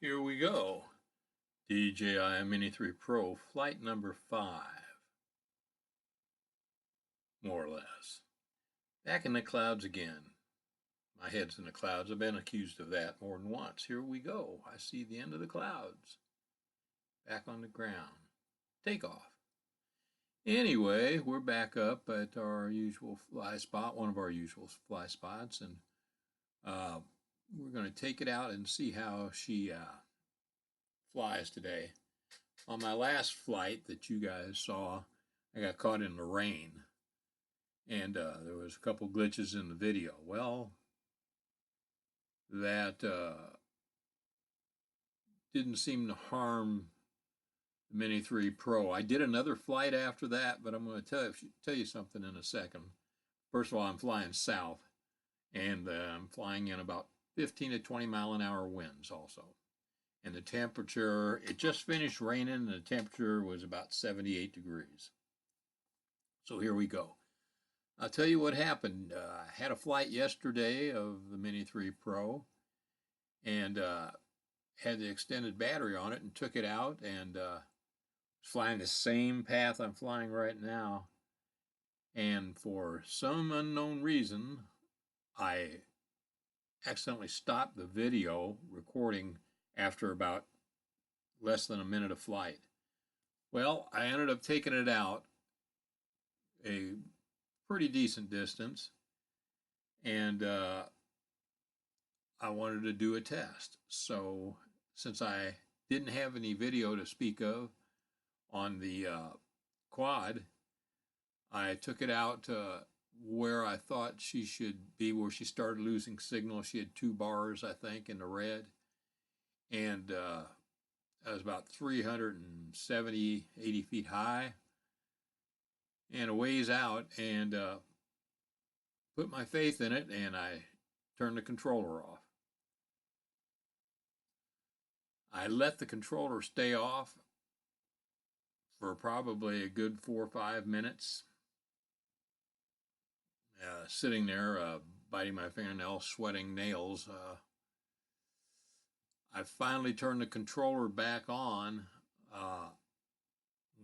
Here we go. DJI Mini 3 Pro, flight number 5, more or less. Back in the clouds again. My head's in the clouds. I've been accused of that more than once. Here we go. I see the end of the clouds. Back on the ground. Takeoff. Anyway, we're back up at our usual fly spot, one of our usual fly spots, and we're going to take it out and see how she flies today. On my last flight that you guys saw, I got caught in the rain, and there was a couple glitches in the video. Well, that didn't seem to harm the Mini 3 Pro. I did another flight after that, but I'm going to tell you something in a second. First of all, I'm flying south, and I'm flying in about 15 to 20 mile an hour winds also. And the temperature, it just finished raining, and the temperature was about 78 degrees. So here we go. I'll tell you what happened. I had a flight yesterday of the Mini 3 Pro, and had the extended battery on it and took it out, and was flying the same path I'm flying right now. And for some unknown reason, I accidentally stopped the video recording after about less than a minute of flight. Well, I ended up taking it out a pretty decent distance, and I wanted to do a test. So since I didn't have any video to speak of on the quad, I took it out to where I thought she should be, where she started losing signal. She had 2 bars, I think, in the red. And I was about 370, 80 feet high, and a ways out, and put my faith in it, and I turned the controller off. I let the controller stay off for probably a good 4 or 5 minutes, sitting there, biting my fingernails, sweating nails. I finally turned the controller back on.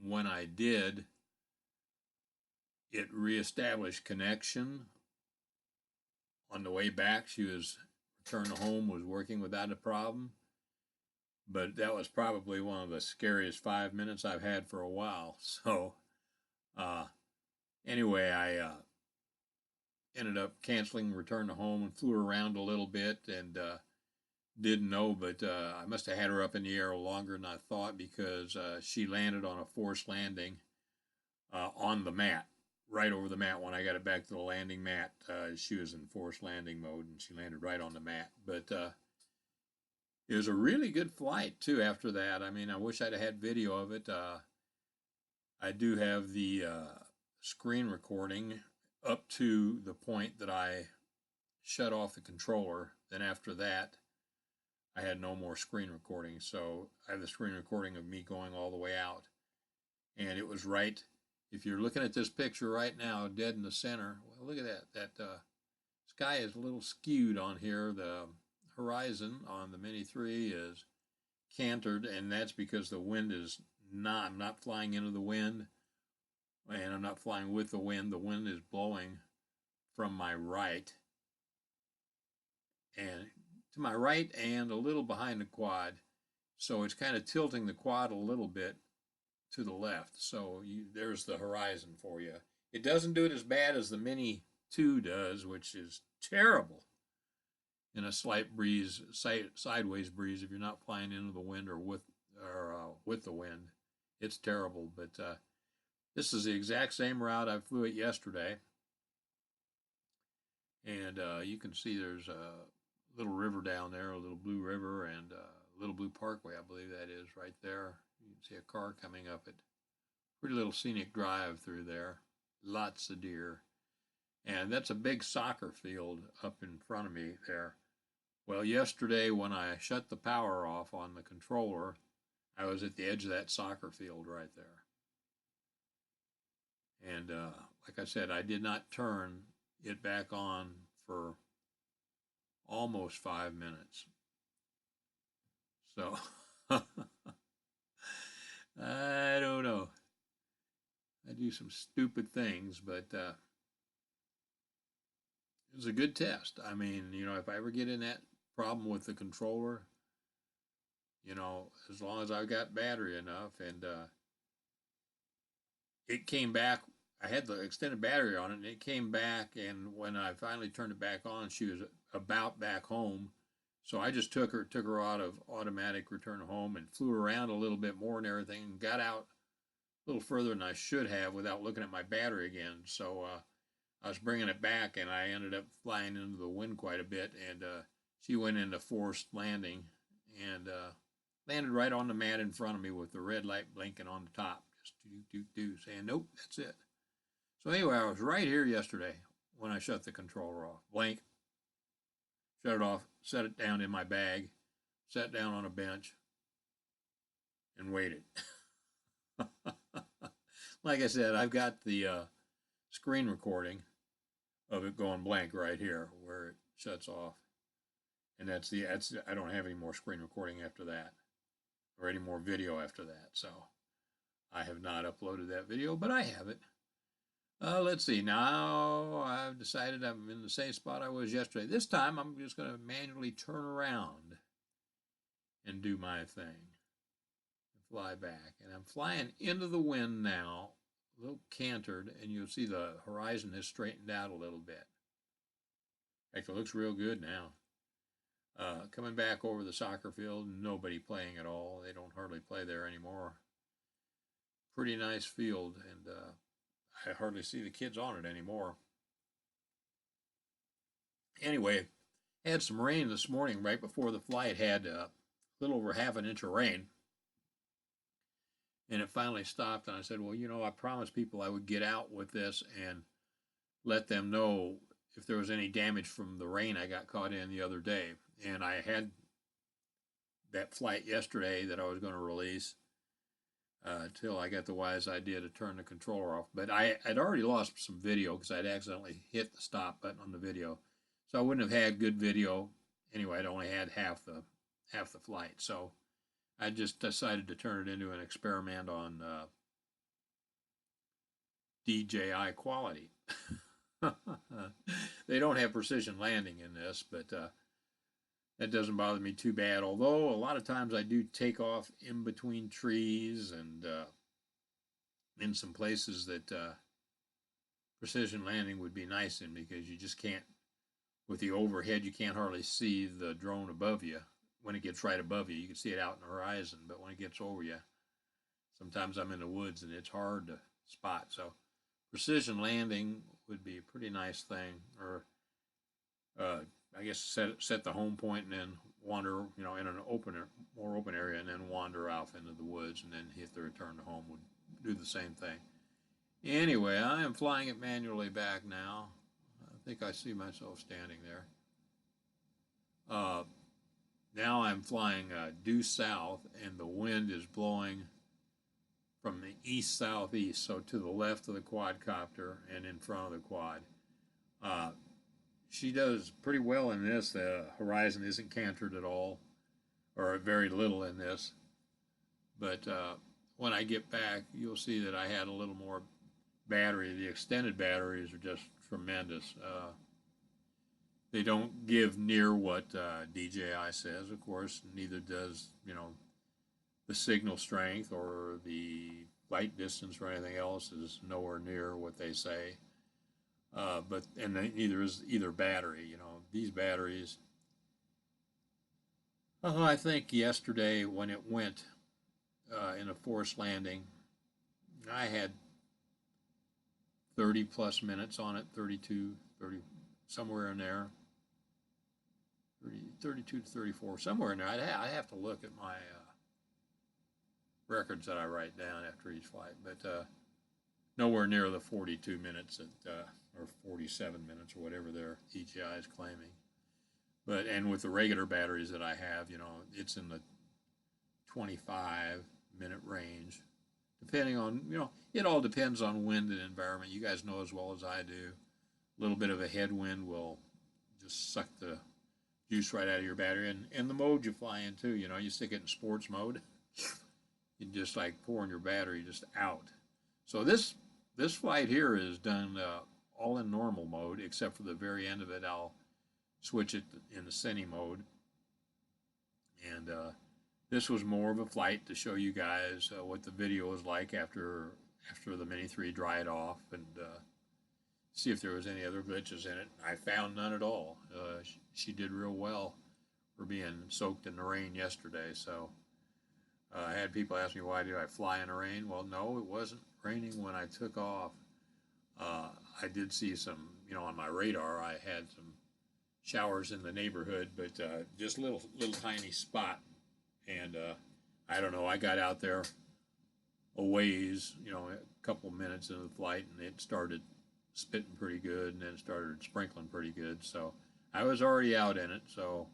When I did, it reestablished connection. On the way back, she was returned home, was working without a problem. But that was probably one of the scariest 5 minutes I've had for a while. So anyway, I ended up canceling return to home and flew around a little bit, and didn't know, but I must have had her up in the air longer than I thought, because she landed on a forced landing on the mat, right over the mat. When I got it back to the landing mat, she was in forced landing mode, and she landed right on the mat. But it was a really good flight, too, after that. I mean, I wish I'd had video of it. I do have the screen recording up to the point that I shut off the controller. Then after that, I had no more screen recording. So I have the screen recording of me going all the way out. And it was right, if you're looking at this picture right now, dead in the center. Well, look at that. That sky is a little skewed on here. The horizon on the Mini 3 is cantered, and that's because the wind is not, I'm not flying into the wind, and I'm not flying with the wind. The wind is blowing from my right, and to my right, and a little behind the quad. So it's kind of tilting the quad a little bit to the left. So there's the horizon for you. It doesn't do it as bad as the Mini 2 does, which is terrible in a slight breeze, sideways breeze. If you're not flying into the wind or with the wind, it's terrible. But this is the exact same route I flew it yesterday, and you can see there's a little river down there, a little blue river, and a little blue parkway, I believe that is right there. You can see a car coming up it. Pretty little scenic drive through there. Lots of deer. And that's a big soccer field up in front of me there. Well, yesterday when I shut the power off on the controller, I was at the edge of that soccer field right there. And like I said, I did not turn it back on for almost 5 minutes. So I don't know. I do some stupid things, but it was a good test. I mean, if I ever get in that problem with the controller, as long as I've got battery enough, and it came back. I had the extended battery on it, and it came back. And when I finally turned it back on, she was about back home. So I just took her out of automatic return home and flew around a little bit more and everything, and got out a little further than I should have without looking at my battery again. So I was bringing it back, and I ended up flying into the wind quite a bit, and she went into forced landing and landed right on the mat in front of me with the red light blinking on the top, just do, saying, nope, that's it. So anyway, I was right here yesterday when I shut the controller off. Blank, shut it off, set it down in my bag, sat down on a bench, and waited. Like I said, I've got the screen recording of it going blank right here where it shuts off. And that's I don't have any more screen recording after that, or any more video after that. So I have not uploaded that video, but I have it. Let's see. Now I've decided I'm in the same spot I was yesterday. This time I'm just going to manually turn around and do my thing and fly back. And I'm flying into the wind now, a little cantered, and you'll see the horizon has straightened out a little bit. In fact, it looks real good now. Coming back over the soccer field, nobody playing at all. They don't hardly play there anymore. Pretty nice field, and I hardly see the kids on it anymore. Anyway, had some rain this morning right before the flight. Had a little over half an inch of rain, and it finally stopped. And I said, well, I promised people I would get out with this and let them know if there was any damage from the rain I got caught in the other day. And I had that flight yesterday that I was going to release till I got the wise idea to turn the controller off. But I'd already lost some video because I'd accidentally hit the stop button on the video. So I wouldn't have had good video. Anyway, I'd only had half the flight. So I just decided to turn it into an experiment on DJI quality. They don't have precision landing in this, but that doesn't bother me too bad. Although a lot of times I do take off in between trees and in some places that precision landing would be nice in, because you just can't, with the overhead, you can't hardly see the drone above you. When it gets right above you, you can see it out in the horizon, but when it gets over you, sometimes I'm in the woods and it's hard to spot. So precision landing would be a pretty nice thing, or I guess set the home point and then wander, in an more open area, and then wander off into the woods, and then hit the return to home would do the same thing. Anyway, I am flying it manually back now. I think I see myself standing there. Now I'm flying due south, and the wind is blowing from the east-southeast, so to the left of the quadcopter and in front of the quad. She does pretty well in this. The horizon isn't cantered at all, or very little in this. But when I get back, you'll see that I had a little more battery. The extended batteries are just tremendous. They don't give near what DJI says, of course. Neither does, the signal strength or the flight distance or anything else is nowhere near what they say. And neither is either battery. These batteries. I think yesterday when it went in a forced landing, I had 30 plus minutes on it, 32, 30, somewhere in there. 32 to 34, somewhere in there. I have to look at my records that I write down after each flight, but nowhere near the 42 minutes or 47 minutes or whatever their DJI is claiming. And with the regular batteries that I have, it's in the 25-minute range, depending on, it all depends on wind and environment. You guys know as well as I do, a little bit of a headwind will just suck the juice right out of your battery. And the mode you fly in too, you know, you stick it in sports mode, you just like pouring your battery just out. So this flight here is done all in normal mode, except for the very end of it. I'll switch it in the cine mode. And this was more of a flight to show you guys what the video was like after the Mini 3 dried off, and see if there was any other glitches in it. I found none at all. She did real well for being soaked in the rain yesterday. So I had people ask me, why did I fly in the rain? Well, no, it wasn't raining when I took off. I did see some, you know, on my radar, I had some showers in the neighborhood, but just little tiny spot. And I don't know, I got out there a ways, you know, a couple minutes into the flight, and it started spitting pretty good, and then it started sprinkling pretty good. So I was already out in it, so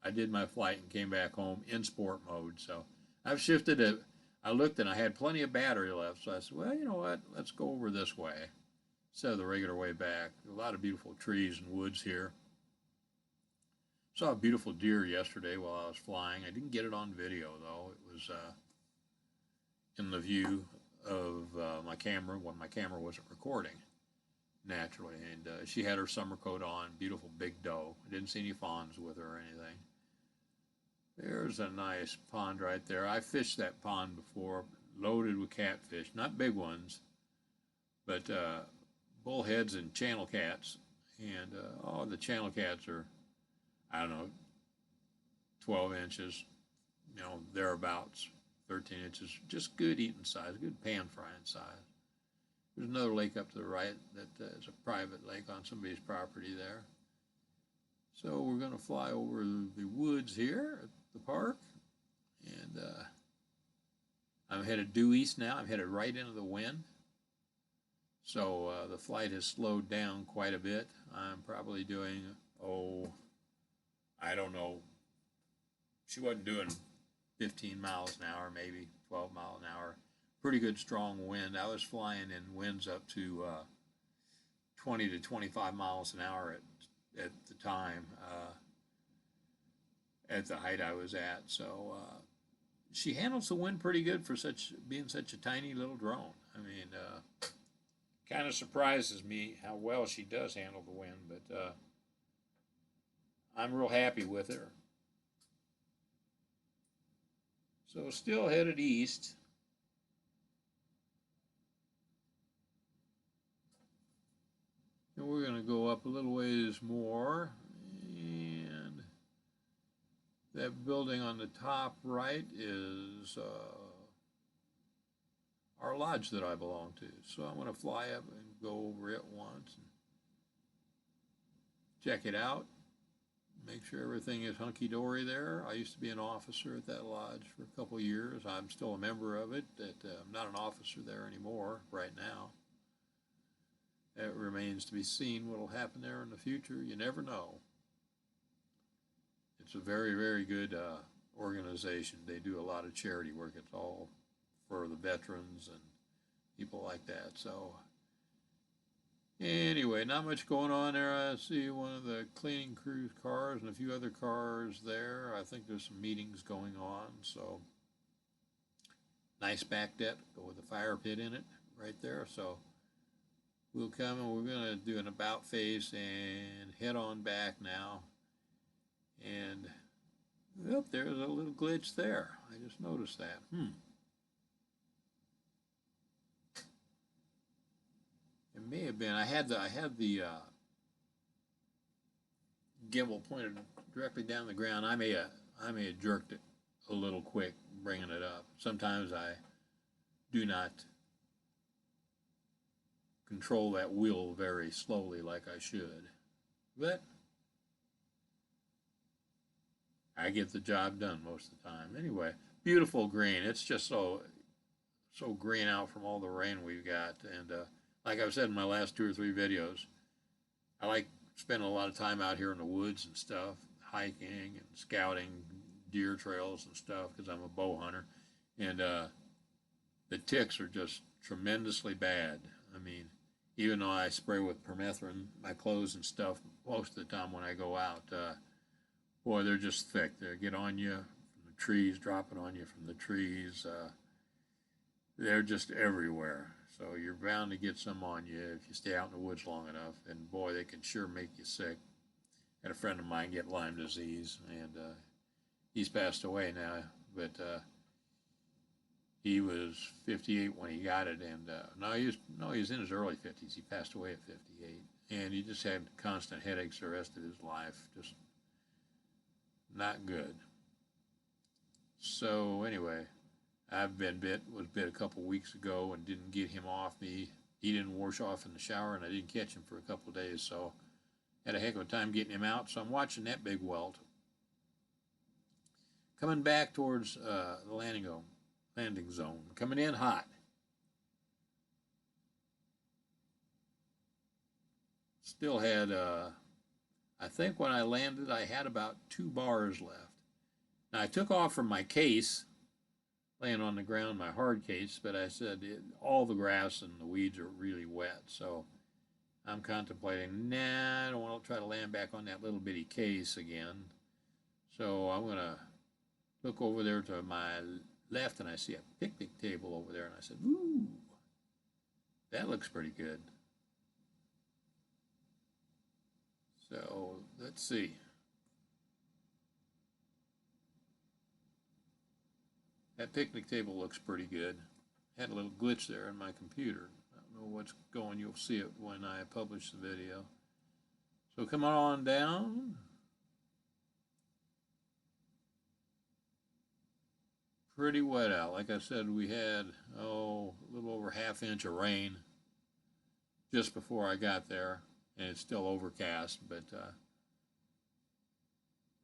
I did my flight and came back home in sport mode. So I've shifted it. I looked and I had plenty of battery left, so I said, well, you know what, let's go over this way instead of the regular way back. A lot of beautiful trees and woods here. Saw a beautiful deer yesterday while I was flying. I didn't get it on video though. It was in the view of my camera when my camera wasn't recording naturally. And she had her summer coat on, beautiful big doe. I didn't see any fawns with her or anything. There's a nice pond right there. I fished that pond before, loaded with catfish, not big ones, but bullheads and channel cats. And oh, the channel cats are, I don't know, 12 inches, you know, thereabouts, 13 inches, just good eating size, good pan frying size. There's another lake up to the right that is a private lake on somebody's property there. So we're going to fly over the woods here at the park, and I'm headed due east now. I'm headed right into the wind. So the flight has slowed down quite a bit. I'm probably doing, I don't know. She wasn't doing 15 miles an hour, maybe 12 miles an hour. Pretty good strong wind. I was flying in winds up to 20 to 25 miles an hour at the time, at the height I was at. So she handles the wind pretty good for being such a tiny little drone. I mean, kind of surprises me how well she does handle the wind, but I'm real happy with her. So still headed east. And we're going to go up a little ways more, and that building on the top right is our lodge that I belong to. So I'm going to fly up and go over it once and check it out, make sure everything is hunky-dory there. I used to be an officer at that lodge for a couple years. I'm still a member of it. I'm not an officer there anymore right now. It remains to be seen what will happen there in the future. You never know. It's a very, very good organization. They do a lot of charity work. It's all for the veterans and people like that. So anyway, not much going on there. I see one of the cleaning crew's cars and a few other cars there. I think there's some meetings going on. So nice back deck with a fire pit in it right there. So we'll come and we're going to do an about face and head on back now. And, yep, there's a little glitch there. I just noticed that. It may have been, I had the gimbal pointed directly down the ground. I may have jerked it a little quick bringing it up. Sometimes I do not control that wheel very slowly like I should, but I get the job done most of the time. Anyway, beautiful green. It's just so green out from all the rain we've got. And like I've said in my last 2 or 3 videos, I like spending a lot of time out here in the woods and stuff, hiking and scouting deer trails and stuff, because I'm a bow hunter. And the ticks are just tremendously bad. I mean, even though I spray with permethrin, my clothes and stuff most of the time when I go out, boy, they're just thick. They get on you from the trees, dropping on you from the trees. They're just everywhere. So you're bound to get some on you if you stay out in the woods long enough. And boy, they can sure make you sick. Had a friend of mine get Lyme disease, and he's passed away now. But he was 58 when he got it, and he was in his early 50s. He passed away at 58, and he just had constant headaches the rest of his life. Just not good. So anyway, was bit a couple weeks ago and didn't get him off me. He didn't wash off in the shower, and I didn't catch him for a couple of days, so had a heck of a time getting him out. So I'm watching that big welt. Coming back towards the landing zone. Coming in hot. Still had, I think when I landed, I had about 2 bars left. Now I took off from my case, laying on the ground, my hard case, but I said all the grass and the weeds are really wet, so I'm contemplating, I don't want to try to land back on that little bitty case again. So I'm going to look over there to my left, and I see a picnic table over there, and I said, ooh, that looks pretty good. So let's see. That picnic table looks pretty good. Had a little glitch there in my computer. I don't know what's going. You'll see it when I publish the video. So come on down. Pretty wet out. Like I said, we had, a little over ½ inch of rain just before I got there. And it's still overcast, but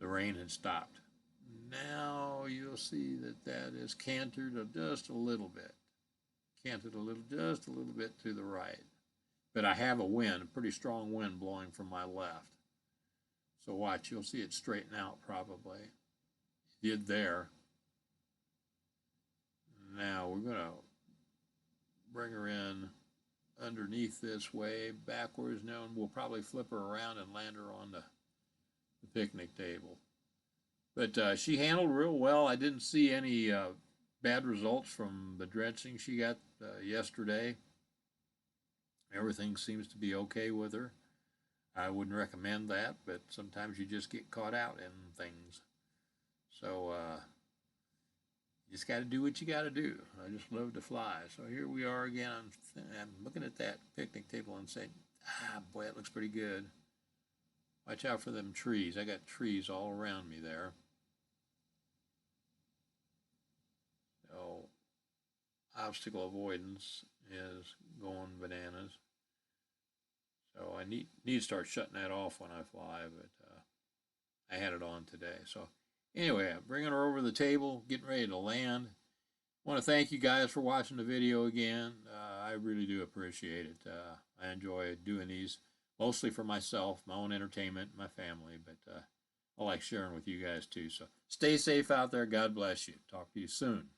the rain had stopped. Now you'll see that is cantered just a little bit. Just a little bit to the right. But I have a pretty strong wind blowing from my left. So watch, you'll see it straighten out probably. It did there. Now we're going to bring her in underneath this way, backwards now, and we'll probably flip her around and land her on the picnic table. But she handled real well. I didn't see any bad results from the drenching she got yesterday. Everything seems to be okay with her. I wouldn't recommend that, but sometimes you just get caught out in things. So you just got to do what you got to do. I just love to fly. So here we are again. I'm looking at that picnic table and saying, boy, it looks pretty good. Watch out for them trees. I got trees all around me there. So obstacle avoidance is going bananas. So I need to start shutting that off when I fly, but I had it on today. So anyway, I'm bringing her over the table, getting ready to land. I want to thank you guys for watching the video again. I really do appreciate it. I enjoy doing these mostly for myself, my own entertainment, my family, but I like sharing with you guys too. So stay safe out there. God bless you. Talk to you soon.